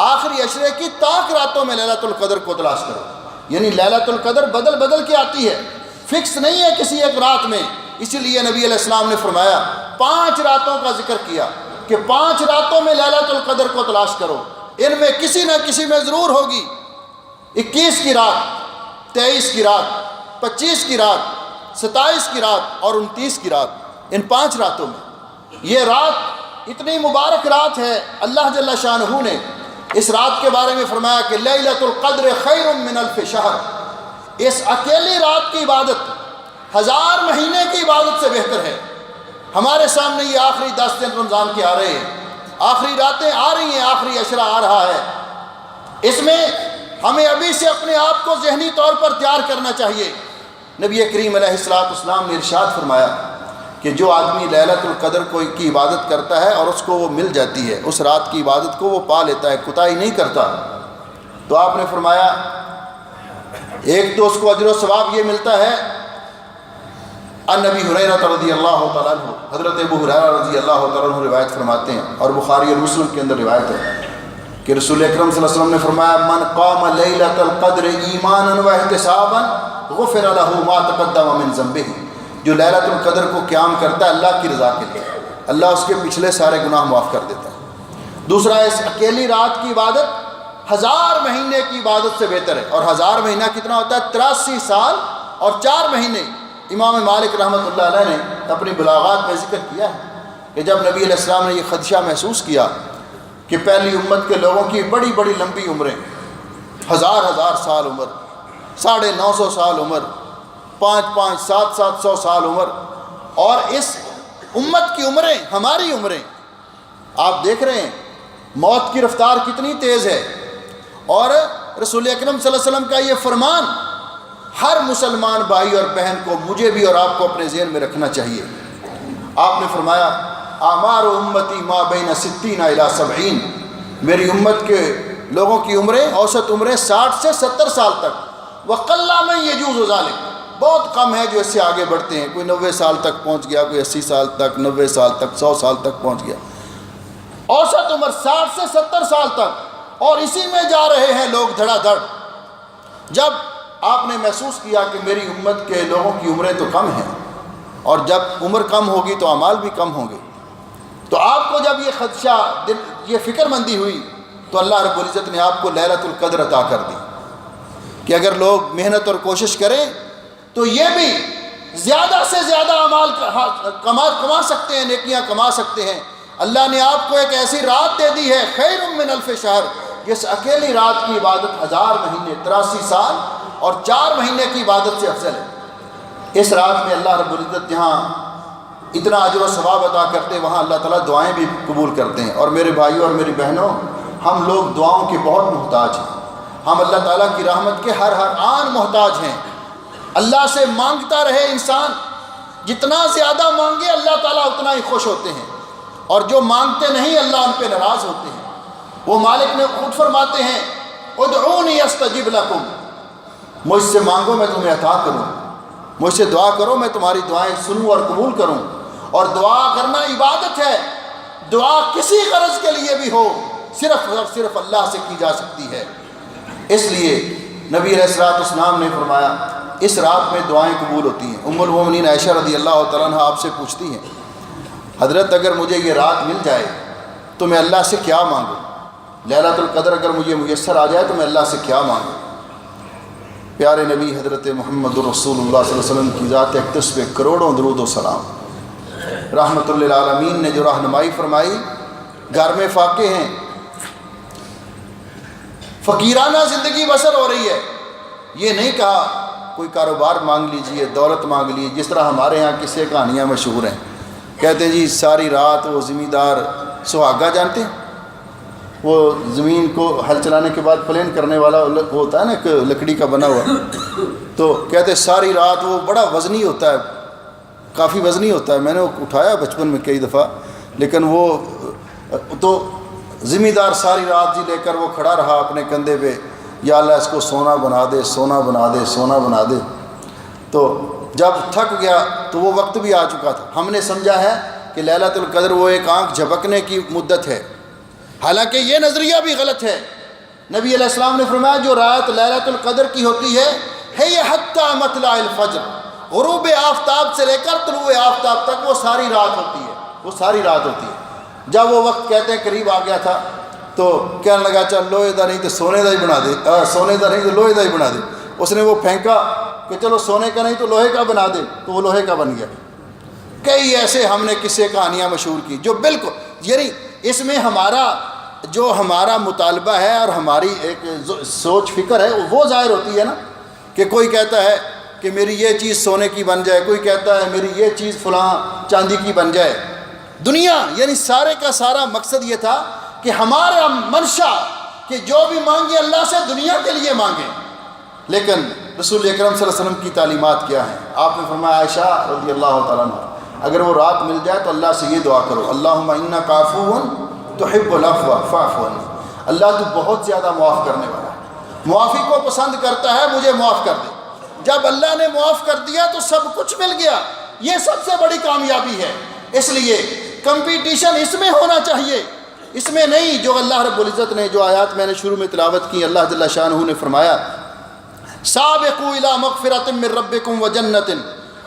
آخری عشرے کی طاق راتوں میں لیلۃ القدر کو تلاش کرو۔ یعنی لیلۃ القدر بدل بدل کے آتی ہے، فکس نہیں ہے کسی ایک رات میں، اسی لیے نبی علیہ السلام نے فرمایا 5 راتوں کا ذکر کیا کہ 5 راتوں میں لیلۃ القدر کو تلاش کرو، ان میں کسی نہ کسی میں ضرور ہوگی 21 کی رات، 23 کی رات، 25 کی رات، 27 کی رات اور 29 کی رات، ان 5 راتوں میں۔ یہ رات اتنی مبارک رات ہے، اللہ جل شانہ نے اس رات کے بارے میں فرمایا کہ لیلۃ القدر خیر من الف شہر، اس اکیلی رات کی عبادت 1000 مہینے کی عبادت سے بہتر ہے۔ ہمارے سامنے یہ آخری 10 دن رمضان کے آ رہے ہیں، آخری راتیں آ رہی ہیں، آخری عشرہ آ رہا ہے، اس میں ہمیں ابھی سے اپنے آپ کو ذہنی طور پر تیار کرنا چاہیے۔ نبی کریم علیہ السلام نے ارشاد فرمایا کہ جو آدمی لیلۃ القدر کی عبادت کرتا ہے اور اس کو وہ مل جاتی ہے، اس رات کی عبادت کو وہ پا لیتا ہے، کوتاہی نہیں کرتا، تو آپ نے فرمایا ایک تو اس کو اجر و ثواب یہ ملتا ہے، ان نبی ہریرہ رضی اللہ تعالیٰ عنہ، حضرت ابو ہریرہ رضی اللہ تعالیٰ عنہ روایت فرماتے ہیں، اور بخاری اور مسلم کے اندر روایت ہے کہ رسول اکرم صلی اللہ علیہ وسلم نے فرمایا من قام لیلۃ القدر ایمانا واحتسابا غفر له ما تقدم من ذنبہ، جو لیلۃ القدر کو قیام کرتا ہے اللہ کی رضا کے لیے، اللہ اس کے پچھلے سارے گناہ معاف کر دیتا ہے۔ دوسرا، اس اکیلی رات کی عبادت 1000 مہینے کی عبادت سے بہتر ہے، اور 1000 مہینہ کتنا ہوتا ہے؟ 83 سال اور 4 مہینے۔ امام مالک رحمۃ اللہ علیہ نے اپنی بلاغات میں ذکر کیا ہے کہ جب نبی علیہ السلام نے یہ خدشہ محسوس کیا کہ پہلی امت کے لوگوں کی بڑی بڑی لمبی عمریں، 1000 سال عمر، 950 سال عمر، 500 700 سال عمر، اور اس امت کی عمریں، ہماری عمریں آپ دیکھ رہے ہیں موت کی رفتار کتنی تیز ہے، اور رسول اکرم صلی اللہ علیہ وسلم کا یہ فرمان ہر مسلمان بھائی اور بہن کو، مجھے بھی اور آپ کو اپنے ذہن میں رکھنا چاہیے۔ آپ نے فرمایا اعمار امتی ما بین 60 الی 70، میری امت کے لوگوں کی عمریں، اوسط عمریں 60 سے 70 سال تک، وقل من یجوز ذلک، بہت کم ہے جو اس سے آگے بڑھتے ہیں، کوئی 90 سال تک پہنچ گیا، کوئی 80 سال تک، 90 سال تک، 100 سال تک پہنچ گیا، اوسط عمر 60 سے 70 سال تک، اور اسی میں جا رہے ہیں لوگ دھڑا دھڑ۔ جب آپ نے محسوس کیا کہ میری امت کے لوگوں کی عمریں تو کم ہیں، اور جب عمر کم ہوگی تو اعمال بھی کم ہوں گے، تو آپ کو جب یہ خدشہ، یہ فکر مندی ہوئی، تو اللہ رب العزت نے آپ کو لیلۃ القدر عطا کر دی کہ اگر لوگ محنت اور کوشش کریں تو یہ بھی زیادہ سے زیادہ اعمال کما سکتے ہیں، نیکیاں کما سکتے ہیں۔ اللہ نے آپ کو ایک ایسی رات دے دی ہے، خیر من الف شہر، جس اکیلی رات کی عبادت 1000 مہینے 83 سال اور 4 مہینے کی عبادت سے افضل ہے۔ اس رات میں اللہ رب العزت جہاں اتنا اجر و ثواب عطا کرتے، وہاں اللہ تعالیٰ دعائیں بھی قبول کرتے ہیں۔ اور میرے بھائیوں اور میری بہنوں، ہم لوگ دعاؤں کے بہت محتاج ہیں، ہم اللہ تعالیٰ کی رحمت کے ہر آن محتاج ہیں۔ اللہ سے مانگتا رہے انسان، جتنا زیادہ مانگے اللہ تعالیٰ اتنا ہی خوش ہوتے ہیں، اور جو مانگتے نہیں اللہ ان پہ ناراض ہوتے ہیں۔ وہ مالک نے خود فرماتے ہیں ادعونی استجب لکم، مجھ سے مانگو میں تمہیں عطا کروں، مجھ سے دعا کرو میں تمہاری دعائیں سنوں اور قبول کروں۔ اور دعا کرنا عبادت ہے، دعا کسی غرض کے لیے بھی ہو صرف اور صرف اللہ سے کی جا سکتی ہے۔ اس لیے نبی علیہ الصلوۃ والسلام نے فرمایا اس رات میں دعائیں قبول ہوتی ہیں۔ ام المومنین عائشہ رضی اللہ تعالیٰ عنہ آپ سے پوچھتی ہیں حضرت اگر مجھے یہ رات مل جائے تو میں اللہ سے کیا مانگوں؟ لیلۃ القدر اگر مجھے میسر آ جائے تو میں اللہ سے کیا مانگوں؟ پیارے نبی حضرت محمد الرسول اللہ صلی اللہ علیہ وسلم کی ذات اقدس پہ کروڑوں درود و سلام، رحمت للعالمین نے جو رہنمائی فرمائی، گھر میں فاقے ہیں، فقیرانہ زندگی بسر ہو رہی ہے، یہ نہیں کہا کوئی کاروبار مانگ لیجئے، دولت مانگ لیجئے، جس طرح ہمارے ہاں قصے کہانیاں مشہور ہیں، کہتے ہیں جی ساری رات وہ زمیندار سہاگا جانتے ہیں، وہ زمین کو ہل چلانے کے بعد پلین کرنے والا وہ ہوتا ہے نا، ایک لکڑی کا بنا ہوا، تو کہتے ساری رات وہ بڑا وزنی ہوتا ہے، کافی وزنی ہوتا ہے، میں نے وہ اٹھایا بچپن میں کئی دفعہ، لیکن وہ تو زمیندار ساری رات جی لے کر وہ کھڑا رہا اپنے کندھے پہ، یا اللہ اس کو سونا بنا دے، سونا بنا دے، سونا بنا دے۔ تو جب تھک گیا تو وہ وقت بھی آ چکا تھا، ہم نے سمجھا ہے کہ لیلۃ القدر وہ ایک آنکھ جھپکنے کی مدت ہے، حالانکہ یہ نظریہ بھی غلط ہے۔ نبی علیہ السلام نے فرمایا جو رات لیلۃ القدر کی ہوتی ہے یہ حتی مطلع الفجر، غروب آفتاب سے لے کر طلوع آفتاب تک وہ ساری رات ہوتی ہے، وہ ساری رات ہوتی ہے۔ جب وہ وقت کہتے ہیں قریب آ گیا تھا تو کہنے لگا چل لوہے دا نہیں تو سونے دا ہی بنا دے، سونے دا نہیں تو لوہے دا ہی بنا دے۔ اس نے وہ پھینکا کہ چلو سونے کا نہیں تو لوہے کا بنا دے، تو وہ لوہے کا بن گیا۔ کئی ایسے ہم نے قصے کہانیاں مشہور کی جو بالکل یعنی اس میں ہمارا مطالبہ ہے اور ہماری ایک سوچ فکر ہے وہ ظاہر ہوتی ہے نا، کہ کوئی کہتا ہے کہ میری یہ چیز سونے کی بن جائے، کوئی کہتا ہے میری یہ چیز فلاں چاندی کی بن جائے۔ دنیا یعنی سارے کا سارا مقصد یہ تھا کہ ہمارا منشا کہ جو بھی مانگے اللہ سے دنیا کے لیے مانگیں، لیکن رسول اکرم صلی اللہ علیہ وسلم کی تعلیمات کیا ہیں؟ آپ نے فرمایا عائشہ رضی اللہ تعالیٰ عنہ اگر وہ رات مل جائے تو اللہ سے یہ دعا کرو اللہم انک عفو تحب العفو فاعف عنی، اللہ تو بہت زیادہ معاف کرنے والا ہے، معافی کو پسند کرتا ہے، مجھے معاف کر دے۔ جب اللہ نے معاف کر دیا تو سب کچھ مل گیا، یہ سب سے بڑی کامیابی ہے۔ اس لیے کمپٹیشن اس میں ہونا چاہیے، اس میں نہیں۔ جو اللہ رب العزت نے جو آیات میں نے شروع میں تلاوت کی، اللہ جل شانہ نے فرمایا سابقوا الی مغفرۃ من ربکم وجنۃ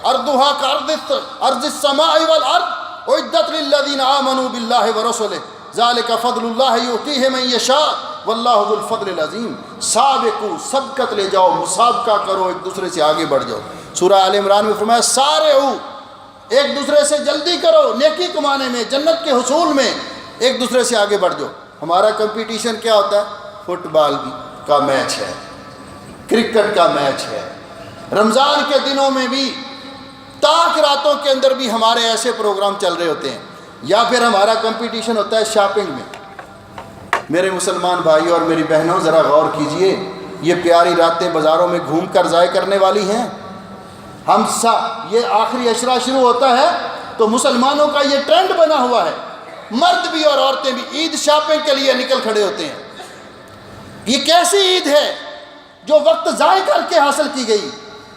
ارضها کارض السماء والارض اعدت للذین آمنوا باللہ ورسلہ ذالک فضل اللہ یؤتیہ من یشاء واللہ ذو الفضل العظیم۔ سابقوا، سبقت لے جاؤ، مسابقہ کرو، ایک دوسرے سے آگے بڑھ جاؤ۔ سورہ آل عمران میں فرمایا سارعوا، ایک دوسرے سے جلدی کرو نیکی کمانے میں، جنت کے حصول میں، ایک دوسرے سے آگے بڑھ جاؤ۔ ہمارا کمپٹیشن کیا ہوتا ہے؟ فٹ بال کا میچ ہے، کرکٹ کا میچ ہے، رمضان کے دنوں میں بھی تاک راتوں کے اندر بھی ہمارے ایسے پروگرام چل رہے ہوتے ہیں، یا پھر ہمارا کمپٹیشن ہوتا ہے شاپنگ میں۔ میرے مسلمان بھائی اور میری بہنوں ذرا غور کیجئے، یہ پیاری راتیں بازاروں میں گھوم کر ضائع کرنے والی ہیں۔ یہ آخری عشرہ شروع ہوتا ہے تو مسلمانوں کا یہ ٹرینڈ بنا ہوا ہے، مرد بھی اور عورتیں بھی عید شاپنگ کے لیے نکل کھڑے ہوتے ہیں۔ یہ کیسی عید ہے جو وقت ضائع کر کے حاصل کی گئی؟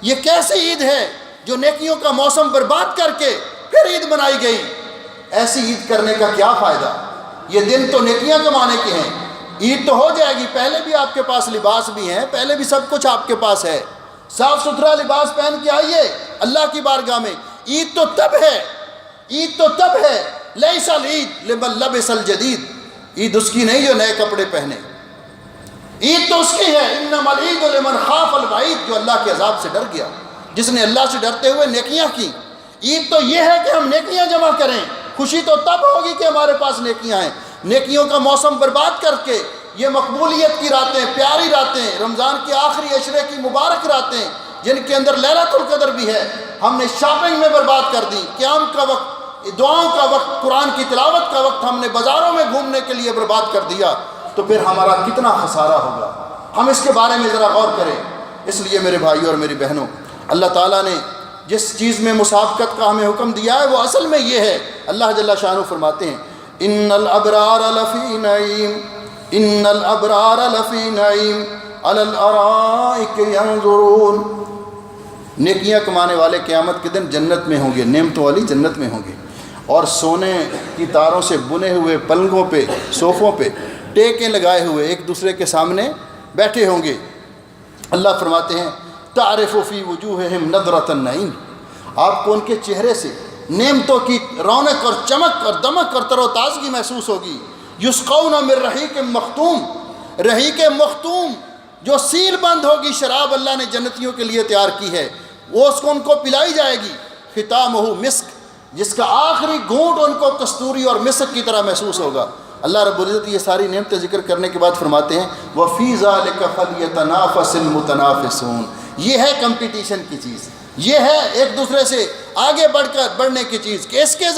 یہ کیسی عید ہے جو نیکیوں کا موسم برباد کر کے پھر عید منائی گئی؟ ایسی عید کرنے کا کیا فائدہ؟ یہ دن تو نیکیاں کمانے کے ہیں۔ عید تو ہو جائے گی، پہلے بھی آپ کے پاس لباس بھی ہیں، پہلے بھی سب کچھ آپ کے پاس ہے، صاف ستھرا لباس پہن کے آئیے اللہ کی بارگاہ میں۔ عید تو تب ہے، عید تو تب ہے، لیس العید لمن لبس الجدید، عید اس کی نہیں جو نئے کپڑے پہنے، عید تو اس کی ہے انما العید لمن خاف الوعید، جو اللہ کے عذاب سے ڈر گیا، جس نے اللہ سے ڈرتے ہوئے نیکیاں کی۔ عید تو یہ ہے کہ ہم نیکیاں جمع کریں، خوشی تو تب ہوگی کہ ہمارے پاس نیکیاں ہیں۔ نیکیوں کا موسم برباد کر کے یہ مقبولیت کی راتیں، پیاری راتیں، رمضان کے آخری عشرے کی مبارک راتیں جن کے اندر لیلۃ القدر بھی ہے، ہم نے شاپنگ میں برباد کر دی۔ قیام کا وقت، دعاؤں کا وقت، قرآن کی تلاوت کا وقت ہم نے بازاروں میں گھومنے کے لیے برباد کر دیا، تو پھر ہمارا کتنا خسارہ ہوگا؟ ہم اس کے بارے میں ذرا غور کریں۔ اس لیے میرے بھائی اور میری بہنوں، اللہ تعالیٰ نے جس چیز میں مسابقت کا ہمیں حکم دیا ہے وہ اصل میں یہ ہے۔ اللہ جل شانہ فرماتے ہیں ان الابرار لفی نعیم، ان الابرار لفی نعیم علی الارائک ینظرون، نیکیاں کمانے والے قیامت کے دن جنت میں ہوں گے، نعمتوں والی جنت میں ہوں گے، اور سونے کی تاروں سے بنے ہوئے پلنگوں پہ، صوفوں پہ ٹیکیں لگائے ہوئے ایک دوسرے کے سامنے بیٹھے ہوں گے۔ اللہ فرماتے ہیں تعرف فی وجوہہم نضرۃ النعیم، آپ کو ان کے چہرے سے نعمتوں کی رونق اور چمک اور دمک اور تر و تازگی محسوس ہوگی۔ یسقون من رحیق مختوم، رحیق مختوم جو سیل بند ہوگی، شراب اللہ نے جنتیوں کے لیے تیار کی ہے، وہ اس کو ان کو پلائی جائے گی۔ ختامہ مسک، جس کا آخری گھونٹ ان کو کستوری اور مسک کی طرح محسوس ہوگا۔ اللہ رب العزت یہ ساری نعمتیں ذکر کرنے کے بعد فرماتے ہیں وَفِي ذَلِكَ فَلْيَتَنَافَسِ الْمُتَنَافِسُونَ، یہ ہے کمپٹیشن کی چیز، یہ ہے ایک دوسرے سے آگے بڑھنے کی چیز کہ اس کے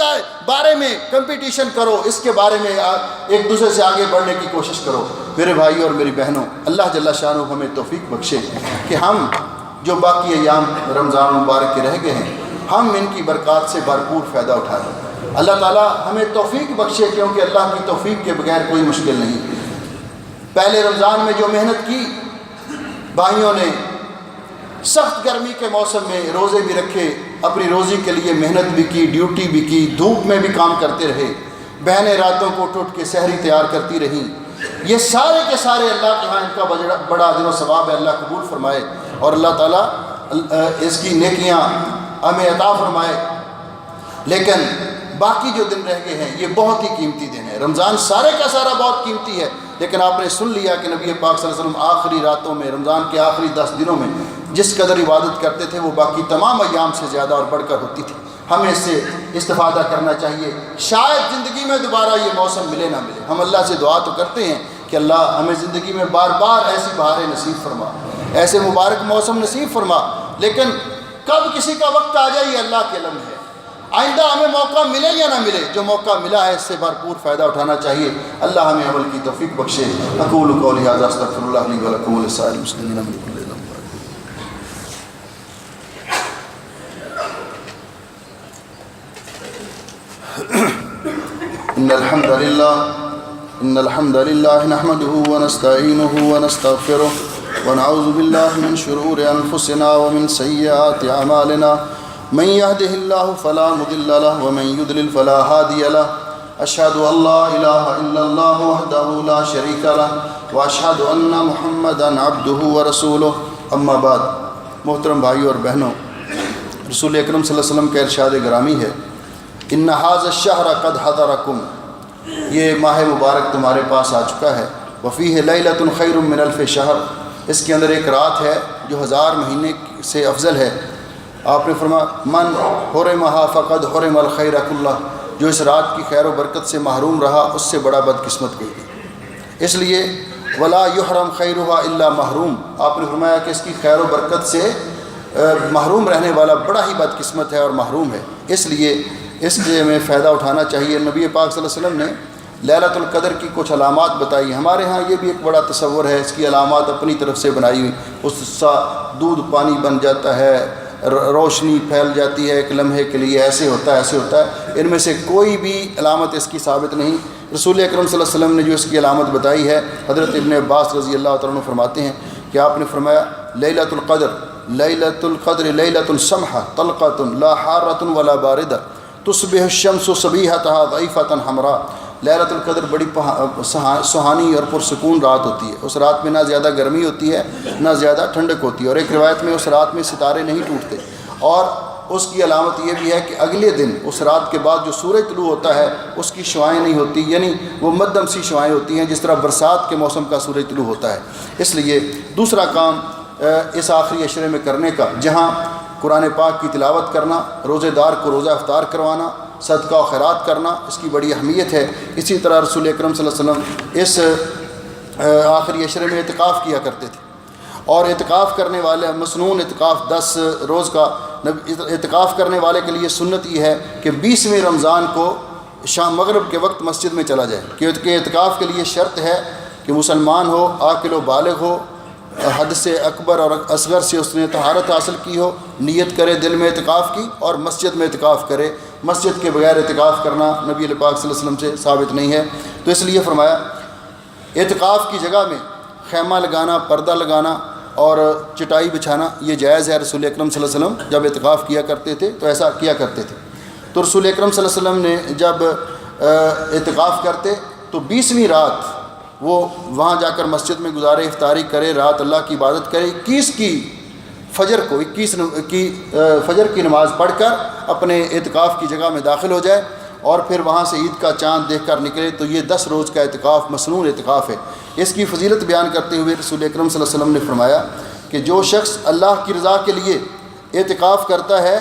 بارے میں کمپٹیشن کرو، اس کے بارے میں ایک دوسرے سے آگے بڑھنے کی کوشش کرو۔ میرے بھائی اور میری بہنوں، اللہ جل شانہ ہمیں توفیق بخشے کہ ہم جو باقی ایام رمضان مبارک کے رہ گئے ہیں، ہم ان کی برکات سے بھرپور فائدہ اٹھائیں۔ اللہ تعالیٰ ہمیں توفیق بخشے، کیونکہ اللہ کی توفیق کے بغیر کوئی مشکل نہیں۔ پہلے رمضان میں جو محنت کی بھائیوں نے، سخت گرمی کے موسم میں روزے بھی رکھے، اپنی روزی کے لیے محنت بھی کی، ڈیوٹی بھی کی، دھوپ میں بھی کام کرتے رہے، بہنیں راتوں کو اٹھ کے سحری تیار کرتی رہیں، یہ سارے کے سارے اللہ کے ہاں ان کا بڑا اجر و ثواب ہے، اللہ قبول فرمائے اور اللہ تعالیٰ اس کی نیکیاں ہمیں عطا فرمائے۔ لیکن باقی جو دن رہ گئے ہیں یہ بہت ہی قیمتی دن ہے۔ رمضان سارے کا سارا بہت قیمتی ہے، لیکن آپ نے سن لیا کہ نبی پاک صلی اللہ علیہ وسلم آخری راتوں میں، رمضان کے آخری 10 دنوں میں جس قدر عبادت کرتے تھے وہ باقی تمام ایام سے زیادہ اور بڑھ کر ہوتی تھی۔ ہمیں اس سے استفادہ کرنا چاہیے، شاید زندگی میں دوبارہ یہ موسم ملے نہ ملے۔ ہم اللہ سے دعا تو کرتے ہیں کہ اللہ ہمیں زندگی میں بار بار ایسی بہاریں نصیب فرما، ایسے مبارک موسم نصیب فرما، لیکن کب کسی کا وقت آ جائے یہ اللہ کے علم ہے۔ آئندہ ہمیں موقع ملے یا نہ ملے، جو موقع ملا ہے اس سے بھرپور فائدہ اٹھانا چاہیے۔ اللہ ہمیں عمل کی توفیق بخشے۔ اقول قولی ھذا استغفر اللہ لی ولکم ولسائر المسلمین من کل ذنب۔ ان الحمد للہ نحمده ونستعینه ونستغفره ونعوذ باللہ من شرور انفسنا ومن سیئات اعمالنا، من يهده الله فلا مضل له ومن يضلل فلا هادي له، اشهد ان لا اله الا الله وحده لا شريك له واشهد ان محمدا عبده ورسوله، اما بعد۔ محترم بھائیو اور بہنوں، رسول اکرم صلی اللہ علیہ وسلم کا ارشاد گرامی ہے ان هذا الشهر قد حضركم، یہ ماہ مبارک تمہارے پاس آ چکا ہے، وفیہ لیلۃ خیر من الف شہر، اس کے اندر ایک رات ہے جو 1000 مہینے سے افضل ہے۔ آپ نے فرمایا من حرمھا فقد حرم الخیر کلہ، جو اس رات کی خیر و برکت سے محروم رہا اس سے بڑا بدقسمت کوئی نہیں۔ اس لیے ولا یحرم خیرھا الا محروم، آپ نے فرمایا کہ اس کی خیر و برکت سے محروم رہنے والا بڑا ہی بدقسمت ہے اور محروم ہے۔ اس لیے اس سے ہمیں فائدہ اٹھانا چاہیے۔ نبی پاک صلی اللہ علیہ وسلم نے لیلۃ القدر کی کچھ علامات بتائی۔ ہمارے ہاں یہ بھی ایک بڑا تصور ہے، اس کی علامات اپنی طرف سے بنائی ہوئی، اس سے دودھ پانی بن جاتا ہے، روشنی پھیل جاتی ہے ایک لمحے کے لیے، ایسے ہوتا ہے ایسے ہوتا ہے۔ ان میں سے کوئی بھی علامت اس کی ثابت نہیں۔ رسول اکرم صلی اللہ علیہ وسلم نے جو اس کی علامت بتائی ہے، حضرت ابن عباس رضی اللہ تعالیٰ عنہ فرماتے ہیں کہ آپ نے فرمایا لیلۃ القدر لیلۃ سمحہ طلقۃ لا حارۃ ولا باردہ تصبح الشمس صبیحتہا ضعیفۃ حمراء۔ لیلۃ القدر بڑی سہانی اور پرسکون رات ہوتی ہے۔ اس رات میں نہ زیادہ گرمی ہوتی ہے نہ زیادہ ٹھنڈک ہوتی ہے، اور ایک روایت میں اس رات میں ستارے نہیں ٹوٹتے۔ اور اس کی علامت یہ بھی ہے کہ اگلے دن اس رات کے بعد جو سورج طلوع ہوتا ہے اس کی شعائیں نہیں ہوتی، یعنی وہ مدھم سی شعائیں ہوتی ہیں جس طرح برسات کے موسم کا سورج طلوع ہوتا ہے۔ اس لیے دوسرا کام اس آخری عشرے میں کرنے کا، جہاں قرآن پاک کی تلاوت کرنا، روزے دار کو روزہ افطار کروانا، صدقہ و خیرات کرنا، اس کی بڑی اہمیت ہے۔ اسی طرح رسول اکرم صلی اللہ علیہ وسلم اس آخری عشرے میں اعتکاف کیا کرتے تھے، اور اعتکاف کرنے والے مسنون اعتکاف 10 روز کا اعتکاف کرنے والے کے لیے سنت یہ ہے کہ 20ویں رمضان کو شام مغرب کے وقت مسجد میں چلا جائے، کیونکہ اعتکاف کے لیے شرط ہے کہ مسلمان ہو، عاقل و بالغ ہو، حد سے اکبر اور اصغر سے اس نے طہارت حاصل کی ہو، نیت کرے دل میں اعتکاف کی، اور مسجد میں اعتکاف کرے۔ مسجد کے بغیر اعتکاف کرنا نبی پاک صلی اللہ علیہ وسلم سے ثابت نہیں ہے۔ تو اس لیے فرمایا اعتکاف کی جگہ میں خیمہ لگانا، پردہ لگانا اور چٹائی بچھانا یہ جائز ہے۔ رسول اکرم صلی اللہ علیہ وسلم جب اعتکاف کیا کرتے تھے تو ایسا کیا کرتے تھے۔ تو رسول اکرم صلی اللہ علیہ وسلم نے جب اعتکاف کرتے تو 20ویں رات وہ وہاں جا کر مسجد میں گزارے، افطاری کرے، رات اللہ کی عبادت کرے، 21 کی فجر کو 21 کی فجر کی نماز پڑھ کر اپنے اعتکاف کی جگہ میں داخل ہو جائے، اور پھر وہاں سے عید کا چاند دیکھ کر نکلے۔ تو یہ 10 روز کا اعتکاف مسنون اعتکاف ہے۔ اس کی فضیلت بیان کرتے ہوئے رسول اکرم صلی اللہ علیہ وسلم نے فرمایا کہ جو شخص اللہ کی رضا کے لیے اعتکاف کرتا ہے،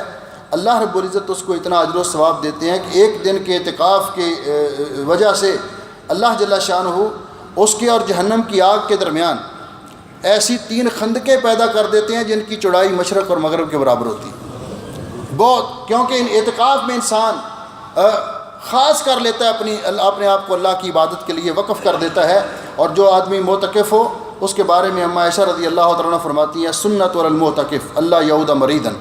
اللہ رب العزت اس کو اتنا اجر و ثواب دیتے ہیں کہ ایک دن کے اعتکاف کی وجہ سے اللہ جل شانہ اس کے اور جہنم کی آگ کے درمیان ایسی 3 خندقیں پیدا کر دیتے ہیں جن کی چوڑائی مشرق اور مغرب کے برابر ہوتی ہے۔ بہت، کیونکہ ان اعتکاف میں انسان خاص کر لیتا ہے، اپنے آپ کو اللہ کی عبادت کے لیے وقف کر دیتا ہے۔ اور جو آدمی معتکف ہو اس کے بارے میں اماں عائشہ رضی اللہ تعالیٰ عنہ فرماتی ہیں سنت المعتکف اللہ یعود مریدن،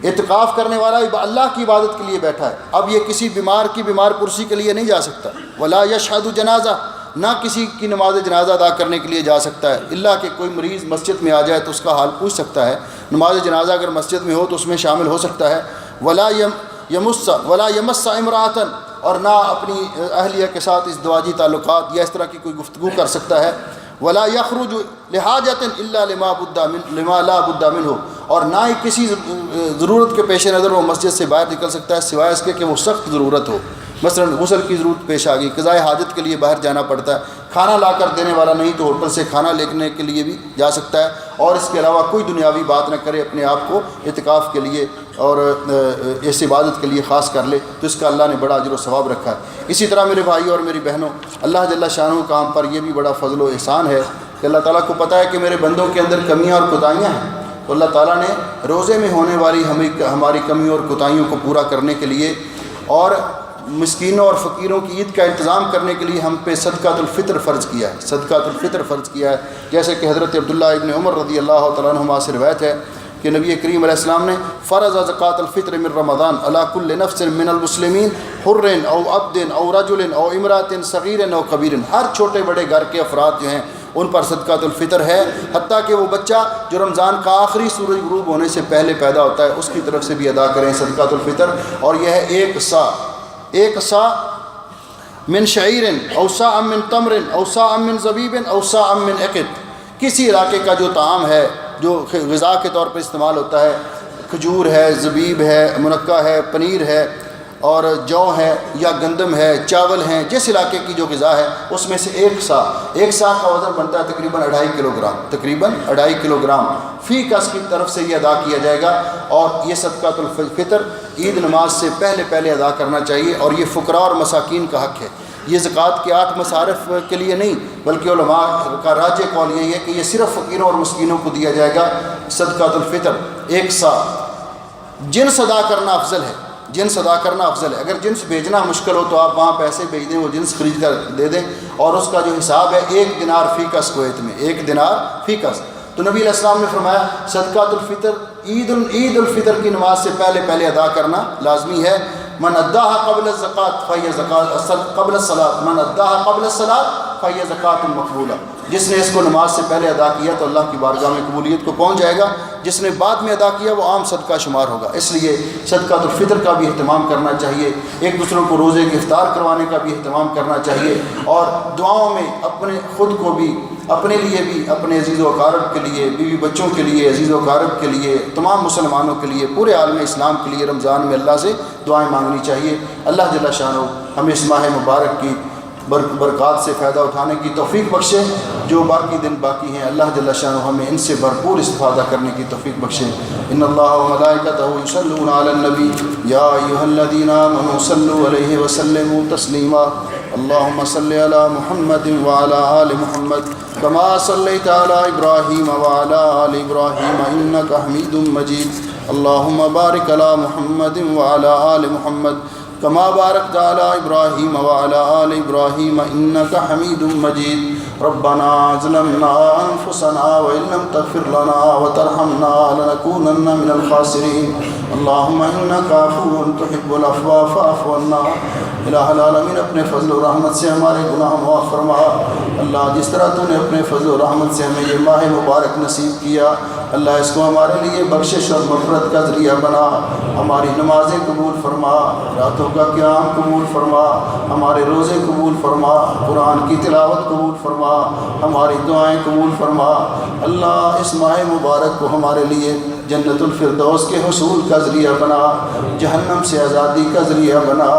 اعتکاف کرنے والا اللہ کی عبادت کے لیے بیٹھا ہے، اب یہ کسی بیمار کی بیمار پرسی کے لیے نہیں جا سکتا، ولا یشہد جنازہ، نہ کسی کی نماز جنازہ ادا کرنے کے لیے جا سکتا ہے، اللہ کہ کوئی مریض مسجد میں آ جائے تو اس کا حال پوچھ سکتا ہے، نماز جنازہ اگر مسجد میں ہو تو اس میں شامل ہو سکتا ہے۔ ولا یمس امراۃ، اور نہ اپنی اہلیہ کے ساتھ اس دواجی تعلقات یا اس طرح کی کوئی گفتگو کر سکتا ہے۔ ولا یخرج لحاجۃ الا لما لا بد منہ، اور نہ ہی کسی ضرورت کے پیش نظر وہ مسجد سے باہر نکل سکتا ہے سوائے اس کے کہ وہ سخت ضرورت ہو، مثلا غسل کی ضرورت پیش آ گئی، قضاء حاجت کے لیے باہر جانا پڑتا ہے، کھانا لا کر دینے والا نہیں تو ہوٹل سے کھانا لینے کے لیے بھی جا سکتا ہے، اور اس کے علاوہ کوئی دنیاوی بات نہ کرے، اپنے آپ کو اعتکاف کے لیے اور اس عبادت کے لیے خاص کر لے، تو اس کا اللہ نے بڑا اجر و ثواب رکھا ہے۔ اسی طرح میرے بھائی اور میری بہنوں، اللہ جل شانہ کا ہم پر یہ بھی بڑا فضل و احسان ہے کہ اللہ تعالیٰ کو پتہ ہے کہ میرے بندوں کے اندر کمیاں اور کوتاہیاں ہیں، تو اللہ تعالیٰ نے روزے میں ہونے والی ہماری کمیوں اور کوتاہیوں کو پورا کرنے کے لیے اور مسکینوں اور فقیروں کی عید کا انتظام کرنے کے لیے ہم پہ صدقۃ الفطر فرض کیا ہے، صدقۃ الفطر فرض کیا ہے، جیسے کہ حضرت عبداللہ ابن عمر رضی اللہ تعالیٰ عنہما سے روایت ہے کہ نبی کریم علیہ السلام نے فرض زکوٰۃ الفطر من رمضان علی کل نفس من المسلمین حر او عبد او رجل او امرأۃ صغیر او کبیر، ہر چھوٹے بڑے گھر کے افراد جو ہیں ان پر صدقۃ الفطر ہے، حتیٰ کہ وہ بچہ جو رمضان کا آخری سورج غروب ہونے سے پہلے پیدا ہوتا ہے اس کی طرف سے بھی ادا کریں صدقۃ الفطر، اور یہ ہے 1 سا من شعیر او صاع من تمر او صاع من زبیب او صاع من عقد، کسی علاقے کا جو طعام ہے جو غذا کے طور پر استعمال ہوتا ہے، کھجور ہے، زبیب ہے، منقع ہے، پنیر ہے اور جو ہے یا گندم ہے، چاول ہیں، جس علاقے کی جو غذا ہے اس میں سے 1 سا کا وزن بنتا ہے تقریباً 2.5 کلو گرام، تقریباً 2.5 کلو گرام فی کس کی طرف سے یہ ادا کیا جائے گا، اور یہ صدقۃ الفطر عید نماز سے پہلے ادا کرنا چاہیے، اور یہ فقراء اور مساکین کا حق ہے، یہ زکوٰۃ کے 8 مصارف کے لیے نہیں بلکہ علماء کا راجح قول یہی ہے کہ یہ صرف فقیروں اور مسکینوں کو دیا جائے گا صدقۃ الفطر۔ ایک سا جنس ادا کرنا افضل ہے، جنس ادا کرنا افضل ہے۔ اگر جنس بھیجنا مشکل ہو تو آپ وہاں پیسے بھیج دیں، وہ جنس خرید کر دے دیں، اور اس کا جو حساب ہے 1 دینار فی کس، کویت میں 1 دینار فی کس۔ تو نبی علیہ السلام نے فرمایا صدقۃ الفطر عید الفطر کی نماز سے پہلے ادا کرنا لازمی ہے۔ من اداها قبل الزکوٰۃ فہی زکوٰۃ قبل الصلاۃ، من اداها قبل الصلاۃ فہی زکوٰۃ مقبولہ۔ جس نے اس کو نماز سے پہلے ادا کیا تو اللہ کی بارگاہ میں قبولیت کو پہنچ جائے گا، جس نے بعد میں ادا کیا وہ عام صدقہ شمار ہوگا۔ اس لیے صدقۃ الفطر کا بھی اہتمام کرنا چاہیے، ایک دوسروں کو روزے کی افطار کروانے کا بھی اہتمام کرنا چاہیے، اور دعاؤں میں اپنے خود کو بھی، اپنے لیے بھی، اپنے عزیز و اقارب کے لیے، بیوی بچوں کے لیے، عزیز و اقارب کے لیے، تمام مسلمانوں کے لیے، پورے عالم اسلام کے لیے رمضان میں اللہ سے دعائیں مانگنی چاہیے۔ اللہ جل شانہ ہمیں اس ماہ مبارک کی برکات سے فائدہ اٹھانے کی توفیق بخشے۔ جو باقی دن باقی ہیں اللہ جل شانہ ہمیں ان سے بھرپور استفادہ کرنے کی توفیق بخشے۔ ان اللہ و ملائکتہ یصلون علی النبی یا ایھا الذین آمنوا صلوا علیہ وسلموا تسلیما۔ اللهم صل علی محمد وعلی آل محمد کما صلیت علی ابراہیم وعلی آل ابراہیم انک حمید مجید۔ اللهم بارک علی محمد وعلی آل محمد کما بارکت علی ابراہیم وعلی آل ابراہیم انک حمید مجید۔ ربنا ظلمنا انفسنا وان لم تغفر لنا وترحمنا لنکونن من الخاسرین۔ اللهم انک عفو تحب العفو فاعف عنا۔ الہ العالمین اپنے فضل و رحمت سے ہمارے گناہ معاف فرما۔ اللہ جس طرح تو نے اپنے فضل و رحمت سے ہمیں یہ ماہ مبارک نصیب کیا، اللہ اس کو ہمارے لیے بخشش اور مغفرت کا ذریعہ بنا۔ ہماری نمازیں قبول فرما، راتوں کا قیام قبول فرما، ہمارے روزے قبول فرما، قرآن کی تلاوت قبول فرما، ہماری دعائیں قبول فرما۔ اللہ اس ماہ مبارک کو ہمارے لیے جنت الفردوس کے حصول کا ذریعہ بنا، جہنم سے آزادی کا ذریعہ بنا۔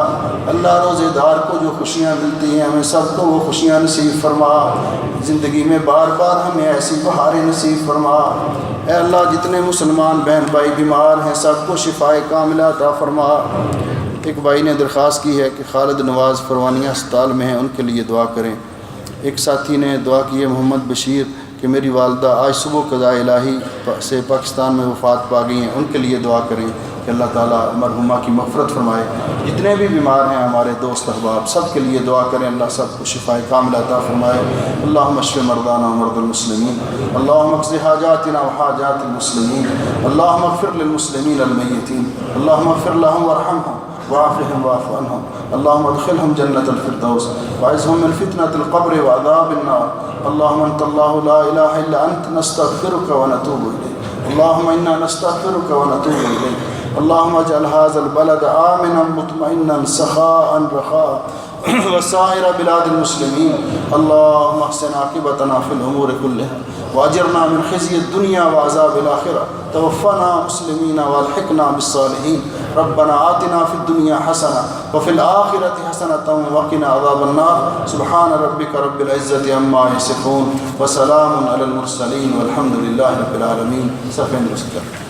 اللہ روزے دار کو جو خوشیاں ملتی ہیں ہمیں سب کو وہ خوشیاں نصیب فرما۔ زندگی میں بار بار ہمیں ایسی بہاریں نصیب فرما۔ اے اللہ جتنے مسلمان بہن بھائی بیمار ہیں سب کو شفائے کاملہ عطا فرما۔ ایک بھائی نے درخواست کی ہے کہ خالد نواز پروانیہ اسپتال میں ہیں، ان کے لیے دعا کریں۔ ایک ساتھی نے دعا کی ہے محمد بشیر کہ میری والدہ آج صبح قضاء الہی سے پاکستان میں وفات پا گئی ہیں، ان کے لیے دعا کریں کہ اللہ تعالیٰ مرحومہ کی مغفرت فرمائے۔ جتنے بھی بیمار ہیں ہمارے دوست احباب سب کے لیے دعا کریں، اللہ سب کو شفائے کاملہ عطا فرمائے۔ اللہم اشف مرضانا ومرضى المسلمین، اللہم اقض حاجاتنا وحاجات المسلمین، اللہم اغفر للمسلمین المیتین، اللہم اغفر لهم وارحمهم وعافهم واعف عنهم، اللهم ادخلهم جنة الفردوس واعذهم من فتنة القبر وعذاب النار۔ اللهم انت الله لا اله الا انت نستغفرك ونتوب اليك، اللهم انا نستغفرك ونتوب اليك۔ اللهم اجعل هذا البلد آمنا مطمئنا سخاء رخاء وسائر بلاد المسلمين۔ اللهم احسن عاقبتنا في الامور كلها واجرنا من خزي الدنيا وعذاب الاخره، توفنا مسلمين والحقنا بالصالحين۔ ربنا آتنا في الدنيا حسنه وفي الاخره حسنه وقنا عذاب النار۔ سبحان ربك رب العزه عما يصفون وسلام على المرسلين والحمد لله رب العالمين۔ صفین درست کر۔